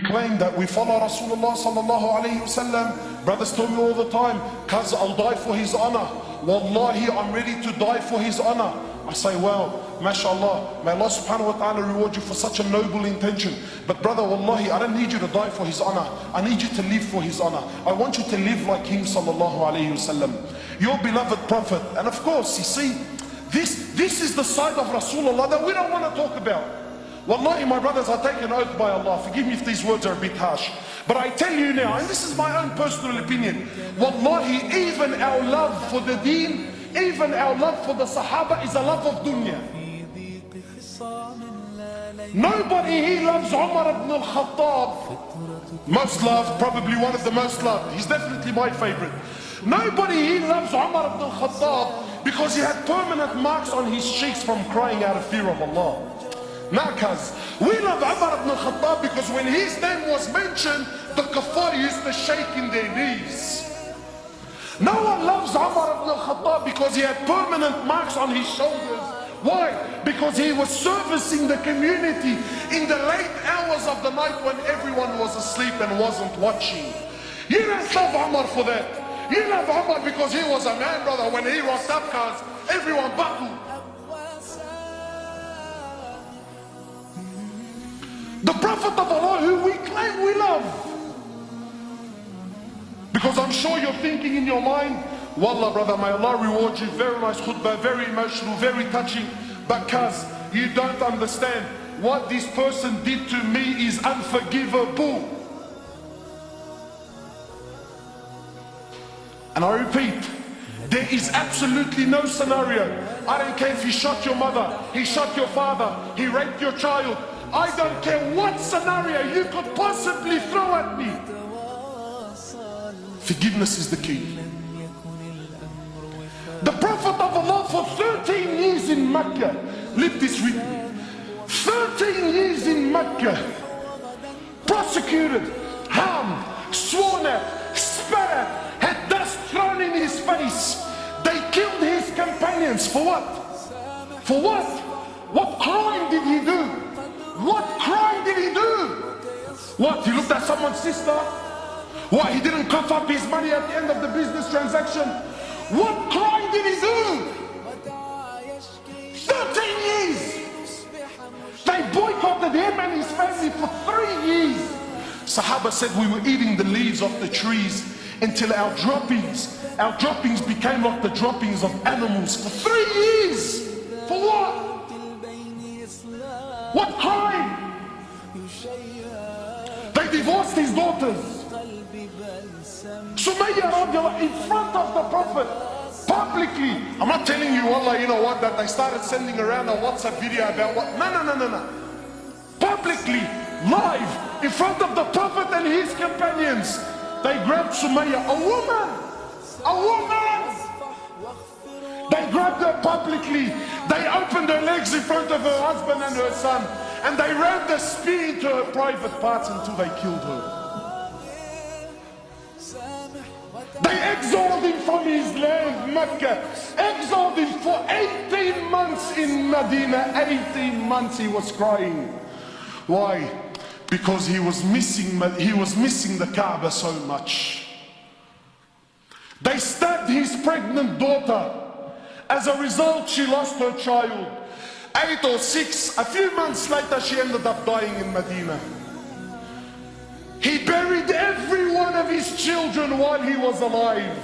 claim that we follow Rasulullah sallallahu alayhi wasallam. Brothers tell me all the time, cuz I'll die for his honor. Wallahi, I'm ready to die for his honor. I say, well, mashallah, may Allah subhanahu wa ta'ala reward you for such a noble intention. But brother, wallahi, I don't need you to die for his honor. I need you to live for his honor. I want you to live like him sallallahu alayhi wasallam. Your beloved prophet. And of course, you see, this is the side of Rasulullah that we don't want to talk about. Wallahi, my brothers, I take an oath by Allah. Forgive me if these words are a bit harsh. But I tell you now, and this is my own personal opinion, wallahi, even our love for the deen, even our love for the Sahaba is a love of dunya. Nobody here loves Umar ibn al-Khattab. Most loved, probably one of the most loved. He's definitely my favorite. Nobody here loves Umar ibn al-Khattab because he had permanent marks on his cheeks from crying out of fear of Allah. Now, cuz, we love Umar ibn al-Khattab because when his name was mentioned, the kuffar used to shake in their knees. No one loves Umar ibn al-Khattab because he had permanent marks on his shoulders. Why? Because he was servicing the community in the late hours of the night when everyone was asleep and wasn't watching. You don't love Umar for that. You love Umar because he was a man, brother. When he rocked up, cuz, everyone buckled. The Prophet of Allah who we claim we love. Because I'm sure you're thinking in your mind, wallah brother, may Allah reward you, very nice khutbah, very emotional, very touching. But cuz, you don't understand, what this person did to me is unforgivable. And I repeat, there is absolutely no scenario. I don't care if he shot your mother, he shot your father, he raped your child. I don't care what scenario you could possibly throw at me. Forgiveness is the key. The Prophet of Allah for 13 years in Mecca, live this with me, 13 years in Mecca, prosecuted, harmed, sworn at, spat at, had dust thrown in his face. They killed his companions. For what? For what? What crime did he do? What crime did he do? What, he looked at someone's sister? What, he didn't cough up his money at the end of the business transaction? What crime did he do? 13 years! They boycotted him and his family for 3 years. Sahaba said we were eating the leaves off the trees until our droppings became like the droppings of animals for 3 years. For what? What crime? They divorced his daughters. Sumayya radiallahu in front of the Prophet, publicly. I'm not telling you, Allah, you know what, that they started sending around a WhatsApp video about what. No. Publicly, live, in front of the Prophet and his companions. They grabbed Sumayya, a woman. They grabbed her publicly. They opened her legs in front of her husband and her son. And they rammed a spear into her private parts until they killed her. They exiled him from his land, Mecca. Exiled him for 18 months in Medina. 18 months he was crying. Why? Because he was missing the Kaaba so much. They stabbed his pregnant daughter. As a result, she lost her child. 8 or 6, a few months later, she ended up dying in Medina. He buried every one of his children while he was alive,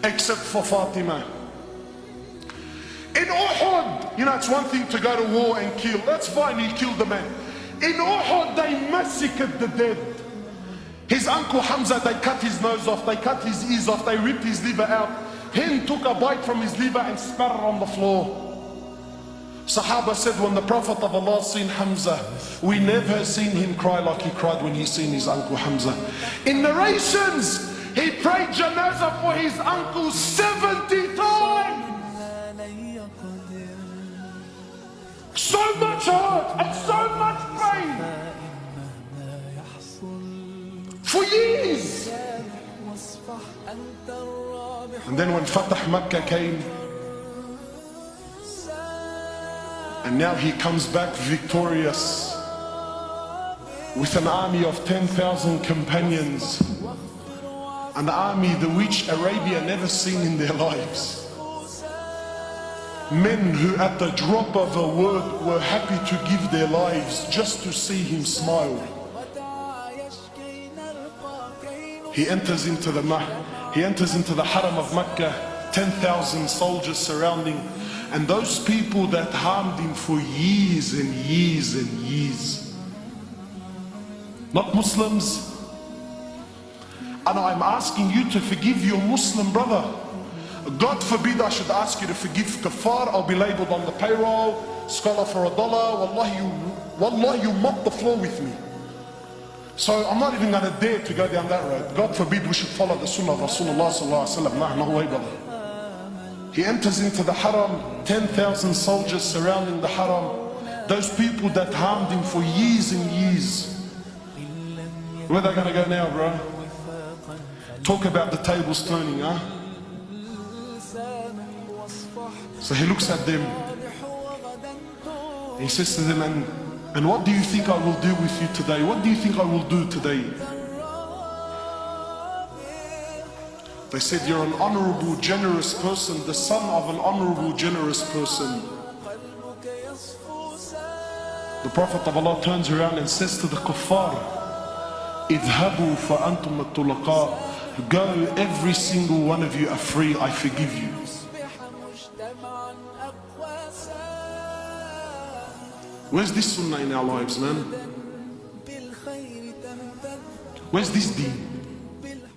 except for Fatima. In Uhud, you know, it's one thing to go to war and kill. That's fine, he killed the man. In Uhud, they massacred the dead. His uncle Hamza, they cut his nose off, they cut his ears off, they ripped his liver out. Hind took a bite from his liver and spat it on the floor. Sahaba said when the Prophet of Allah seen Hamza, we never seen him cry like he cried when he seen his uncle Hamza. In narrations, he prayed janazah for his uncle 70 times. So much hurt and so much pain. For years. And then when Fatah Makkah came, and now he comes back victorious. with an army of 10,000 companions, an army the which Arabia never seen in their lives. Men who at the drop of a word were happy to give their lives just to see him smile. He enters into the Haram of Mecca, 10,000 soldiers surrounding, and those people that harmed him for years and years and years. Not Muslims. And I'm asking you to forgive your Muslim brother. God forbid I should ask you to forgive kafar. I'll be labeled on the payroll, scholar for $1. Wallahi, you mop the floor with me. So I'm not even going to dare to go down that road. God forbid we should follow the sunnah of Rasulullah sallallahu alaihi wasallam. No way, brother. He enters into the haram, 10,000 soldiers surrounding the haram. Those people that harmed him for years and years. Where are they going to go now, bro? Talk about the tables turning, huh? So he looks at them. He says to them, and what do you think I will do with you today? What do you think I will do today? They said, you're an honorable, generous person, the son of an honorable, generous person. The Prophet of Allah turns around and says to the kuffar, اذهبوا فأنتم الطلقاء. Go, every single one of you are free, I forgive you. Where's this sunnah in our lives, man? Where's this deen?